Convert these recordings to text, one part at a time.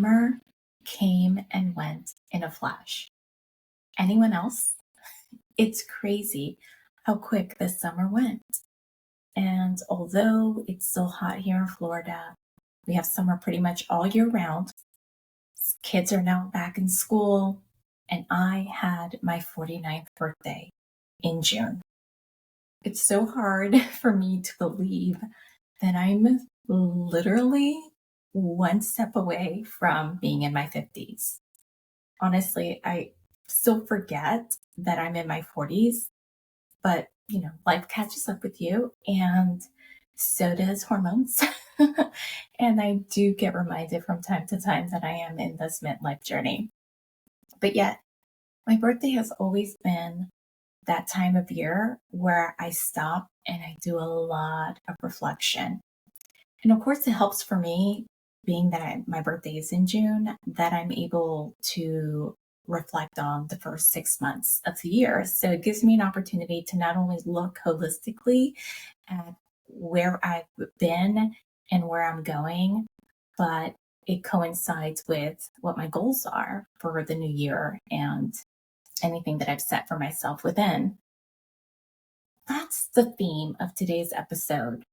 summer came and went in a flash. Anyone else? It's crazy how quick this summer went. And although it's still hot here in Florida, we have summer pretty much all year round. Kids are now back in school, and I had my 49th birthday in June. It's so hard for me to believe that I'm literally one step away from being in my 50s. Honestly, I still forget that I'm in my 40s, but life catches up with you, and so does hormones. And I do get reminded from time to time that I am in this midlife journey. But yet, my birthday has always been that time of year where I stop and I do a lot of reflection. And of course, it helps for me, being that my birthday is in June, that I'm able to reflect on the first 6 months of the year. So it gives me an opportunity to not only look holistically at where I've been and where I'm going, but it coincides with what my goals are for the new year and anything that I've set for myself within. That's the theme of today's episode,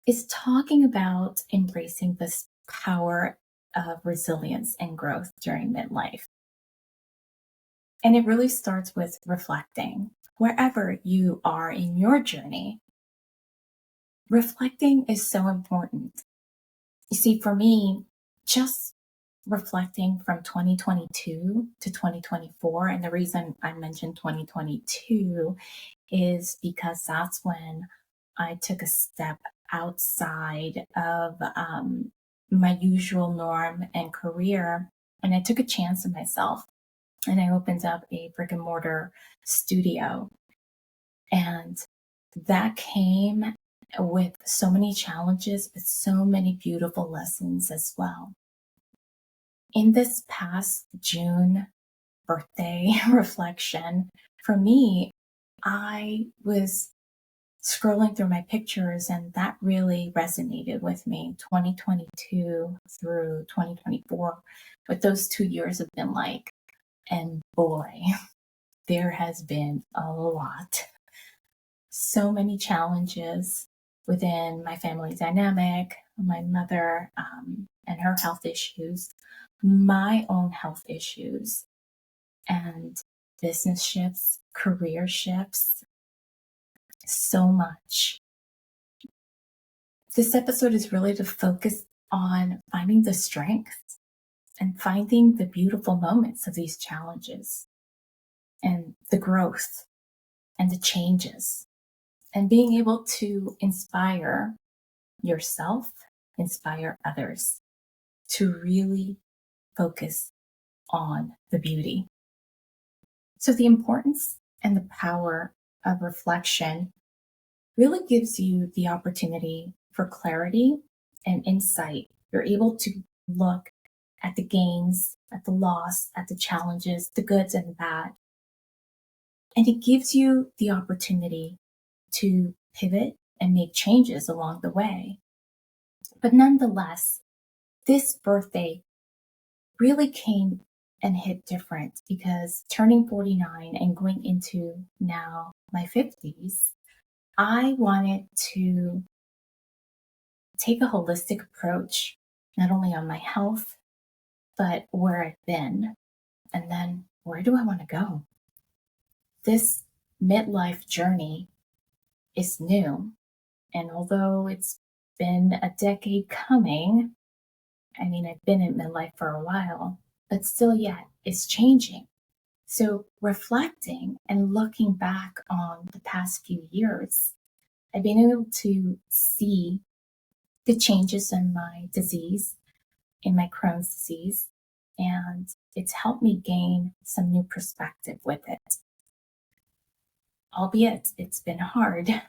is talking about embracing this power of resilience and growth during midlife. And it really starts with reflecting. Wherever you are in your journey, reflecting is so important. You see, for me, just reflecting from 2022 to 2024, and the reason I mentioned 2022 is because that's when I took a step outside of my usual norm and career, and I took a chance on myself, and I opened up a brick and mortar studio. And that came with so many challenges, but so many beautiful lessons as well. In this past June birthday reflection, for me, I was scrolling through my pictures, and that really resonated with me. 2022 through 2024, what those 2 years have been like. And boy, there has been a lot. So many challenges within my family dynamic, my mother and her health issues, my own health issues, and business shifts, career shifts, so much. This episode is really to focus on finding the strength and finding the beautiful moments of these challenges and the growth and the changes, and being able to inspire yourself, inspire others to really focus on the beauty. So the importance and the power of reflection really gives you the opportunity for clarity and insight. You're able to look at the gains, at the loss, at the challenges, the goods and the bad. And it gives you the opportunity to pivot and make changes along the way. But nonetheless, this birthday really came and hit different, because turning 49 and going into now my 50s, I wanted to take a holistic approach, not only on my health, but where I've been, and then where do I want to go? This midlife journey is new, and although it's been a decade coming, I've been in midlife for a while, but still yet it's changing. So reflecting and looking back on the past few years, I've been able to see the changes in my disease, in my Crohn's disease, and it's helped me gain some new perspective with it. Albeit it's been hard,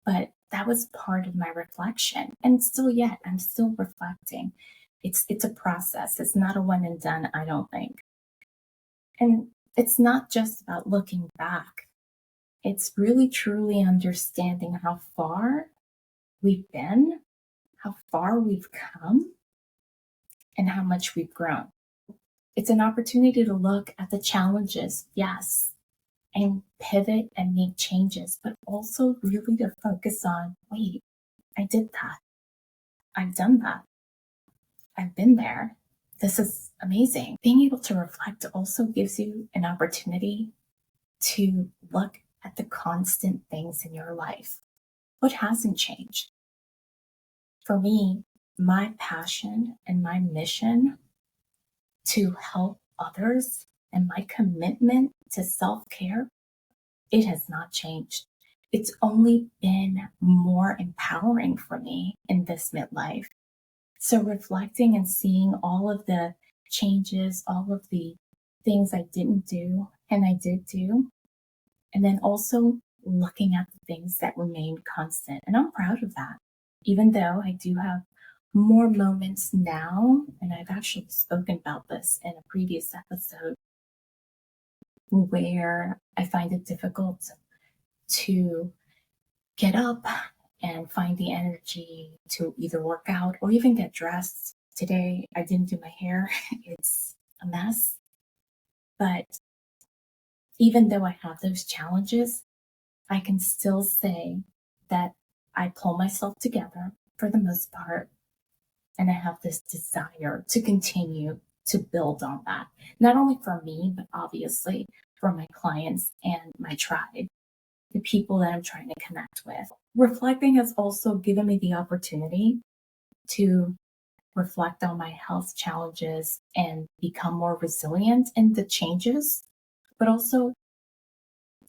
but that was part of my reflection. And still yet, I'm still reflecting. It's a process. It's not a one and done, I don't think. And it's not just about looking back. It's really truly understanding how far we've been, how far we've come, and how much we've grown. It's an opportunity to look at the challenges, yes, and pivot and make changes, but also really to focus on, wait, I did that. I've done that. I've been there. This is amazing. Being able to reflect also gives you an opportunity to look at the constant things in your life. What hasn't changed? For me, my passion and my mission to help others and my commitment to self-care, it has not changed. It's only been more empowering for me in this midlife. So reflecting and seeing all of the changes, all of the things I didn't do and I did do, and then also looking at the things that remained constant. And I'm proud of that, even though I do have more moments now, and I've actually spoken about this in a previous episode, where I find it difficult to get up and find the energy to either work out or even get dressed. Today, I didn't do my hair. It's a mess. But even though I have those challenges, I can still say that I pull myself together for the most part. And I have this desire to continue to build on that, not only for me, but obviously for my clients and my tribe, the people that I'm trying to connect with. Reflecting has also given me the opportunity to reflect on my health challenges and become more resilient in the changes, but also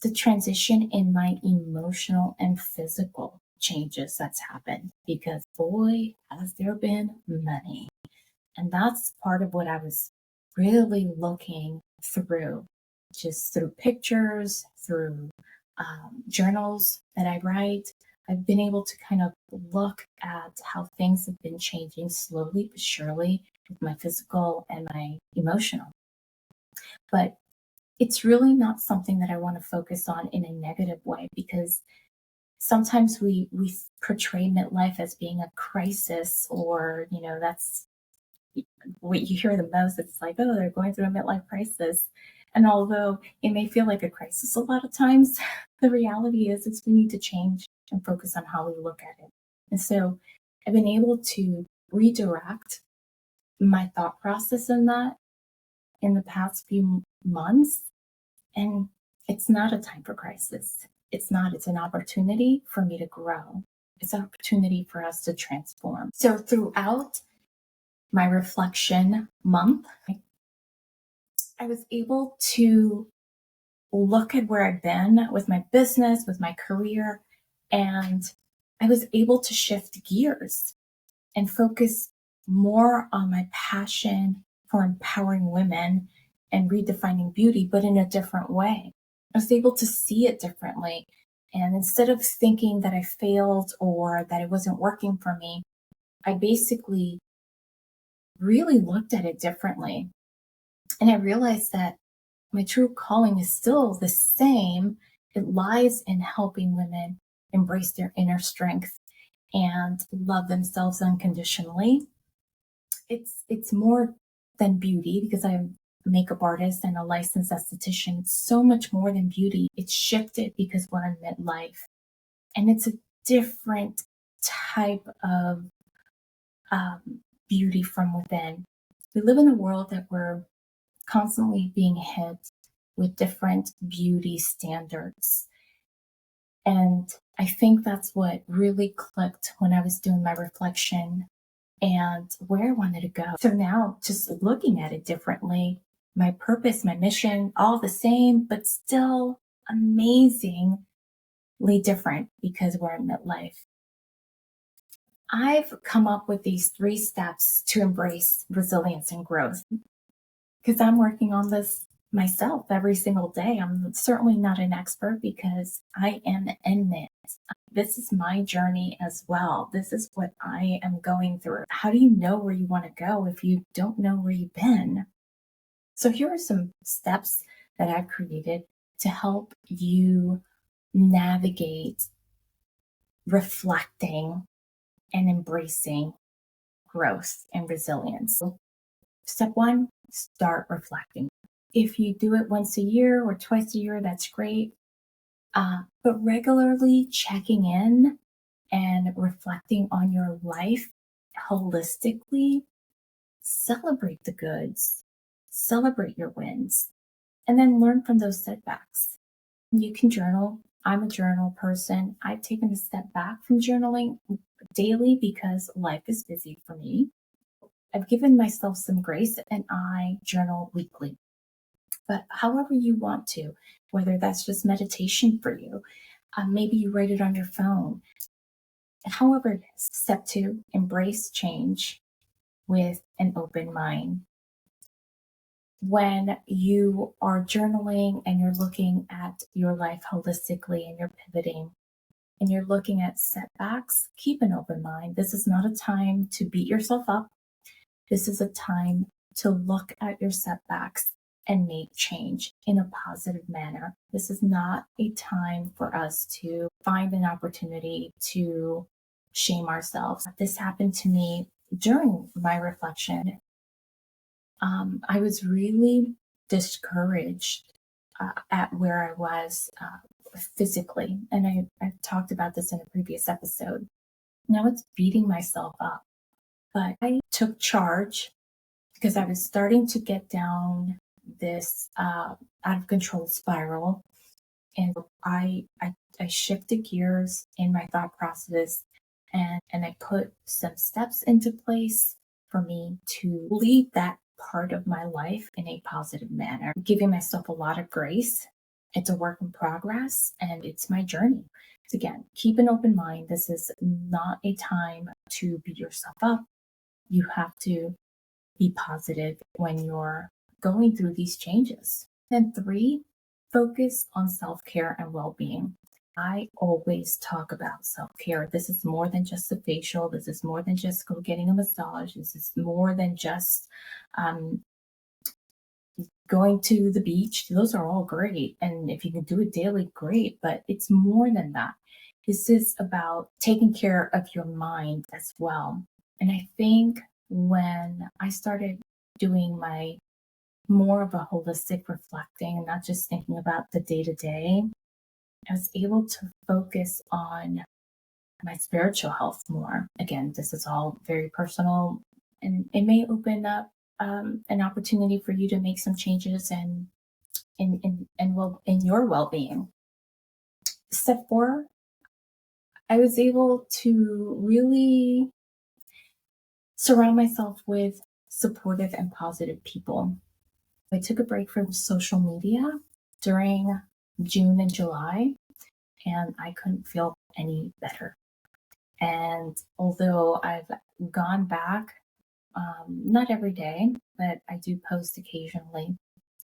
the transition in my emotional and physical changes that's happened, because boy, has there been many. And that's part of what I was really looking through, just through pictures, through journals that I write. I've been able to kind of look at how things have been changing slowly but surely with my physical and my emotional. But it's really not something that I want to focus on in a negative way, because sometimes we portray midlife as being a crisis, or, that's what you hear the most. It's like, oh, they're going through a midlife crisis. And although it may feel like a crisis a lot of times, the reality is we need to change and focus on how we look at it. And so I've been able to redirect my thought process in that in the past few months. And it's not a time for crisis. It's not. It's an opportunity for me to grow. It's an opportunity for us to transform. So throughout my reflection month, I was able to look at where I've been with my business, with my career, and I was able to shift gears and focus more on my passion for empowering women and redefining beauty, but in a different way. I was able to see it differently. And instead of thinking that I failed or that it wasn't working for me, I basically really looked at it differently. And I realized that my true calling is still the same. It lies in helping women embrace their inner strength and love themselves unconditionally. It's more than beauty, because I'm a makeup artist and a licensed esthetician. It's so much more than beauty. It's shifted because we're in midlife, and it's a different type of beauty from within. We live in a world that we're constantly being hit with different beauty standards. And I think that's what really clicked when I was doing my reflection and where I wanted to go. So now, just looking at it differently, my purpose, my mission, all the same, but still amazingly different because we're in midlife. I've come up with these 3 steps to embrace resilience and growth, because I'm working on this myself every single day. I'm certainly not an expert because I am in it. This is my journey as well. This is what I am going through. How do you know where you want to go if you don't know where you've been? So here are some steps that I've created to help you navigate reflecting and embracing growth and resilience. Step one, start reflecting. If you do it once a year or twice a year, that's great. But regularly checking in and reflecting on your life holistically, celebrate the goods, celebrate your wins, and then learn from those setbacks. You can journal. I'm a journal person. I've taken a step back from journaling daily because life is busy for me. I've given myself some grace and I journal weekly. But however you want to, whether that's just meditation for you, maybe you write it on your phone, however it is. Step two, embrace change with an open mind. When you are journaling and you're looking at your life holistically and you're pivoting and you're looking at setbacks, keep an open mind. This is not a time to beat yourself up. This is a time to look at your setbacks and make change in a positive manner. This is not a time for us to find an opportunity to shame ourselves. This happened to me during my reflection. I was really discouraged at where I was physically. And I've talked about this in a previous episode. Now it's beating myself up. But I took charge because I was starting to get down this out of control spiral. And I shifted gears in my thought process and I put some steps into place for me to lead that part of my life in a positive manner, giving myself a lot of grace. It's a work in progress and it's my journey. So again, keep an open mind. This is not a time to beat yourself up. You have to be positive when you're going through these changes. And three, focus on self care and well being. I always talk about self care. This is more than just a facial. This is more than just go getting a massage. This is more than just um, going to the beach. Those are all great. And if you can do it daily, great. But it's more than that. This is about taking care of your mind as well. And I think when I started doing my more of a holistic reflecting and not just thinking about the day to day, I was able to focus on my spiritual health more. Again, this is all very personal and it may open up an opportunity for you to make some changes in your well-being. Step four, I was able to really surround myself with supportive and positive people. I took a break from social media during June and July, and I couldn't feel any better. And although I've gone back, not every day, but I do post occasionally,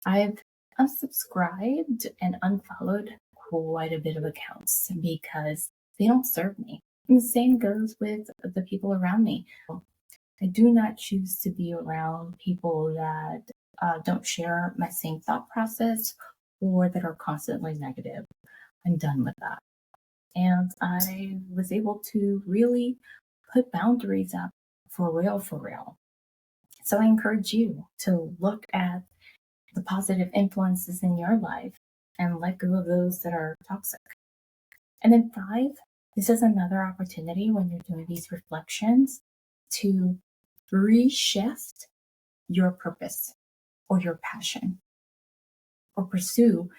I've unsubscribed and unfollowed quite a bit of accounts because they don't serve me. And the same goes with the people around me. I do not choose to be around people that don't share my same thought process or that are constantly negative. I'm done with that. And I was able to really put boundaries up for real, for real. So I encourage you to look at the positive influences in your life and let go of those that are toxic. And then five, this is another opportunity when you're doing these reflections to reshift your purpose or your passion or pursue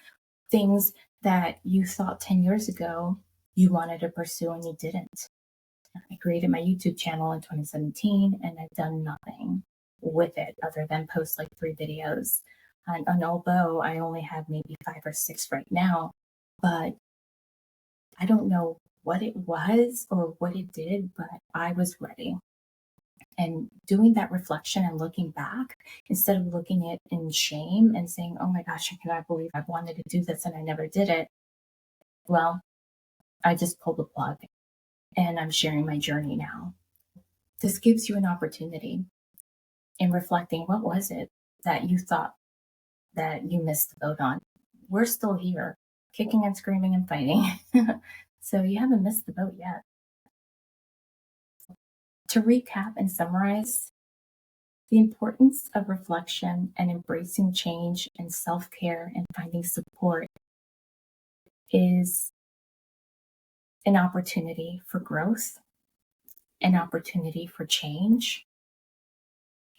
things that you thought 10 years ago you wanted to pursue and you didn't. I created my YouTube channel in 2017 and I've done nothing with it other than post like 3 videos. And although I only have maybe 5 or 6 right now, but I don't know what it was or what it did, but I was ready. And doing that reflection and looking back, instead of looking at in shame and saying, oh my gosh, I cannot believe I wanted to do this and I never did it. Well, I just pulled the plug and I'm sharing my journey now. This gives you an opportunity in reflecting what was it that you thought that you missed the boat on. We're still here, kicking and screaming and fighting. So you haven't missed the boat yet. To recap and summarize, The importance of reflection and embracing change and self care and finding support is an opportunity for growth, an opportunity for change,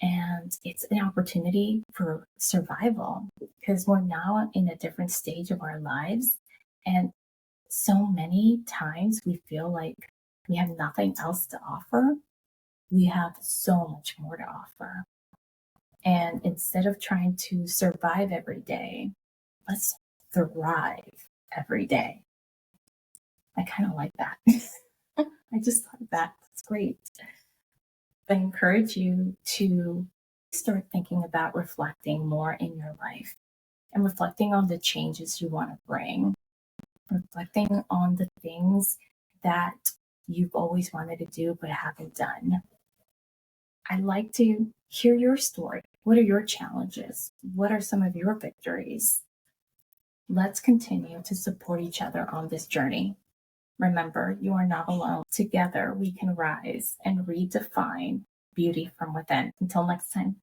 and it's an opportunity for survival because we're now in a different stage of our lives. And so many times we feel like we have nothing else to offer. We have so much more to offer. And instead of trying to survive every day, let's thrive every day. I kind of like that. I just like that. It's great. I encourage you to start thinking about reflecting more in your life and reflecting on the changes you want to bring, reflecting on the things that you've always wanted to do but haven't done. I'd like to hear your story. What are your challenges? What are some of your victories? Let's continue to support each other on this journey. Remember, you are not alone. Together, we can rise and redefine beauty from within. Until next time.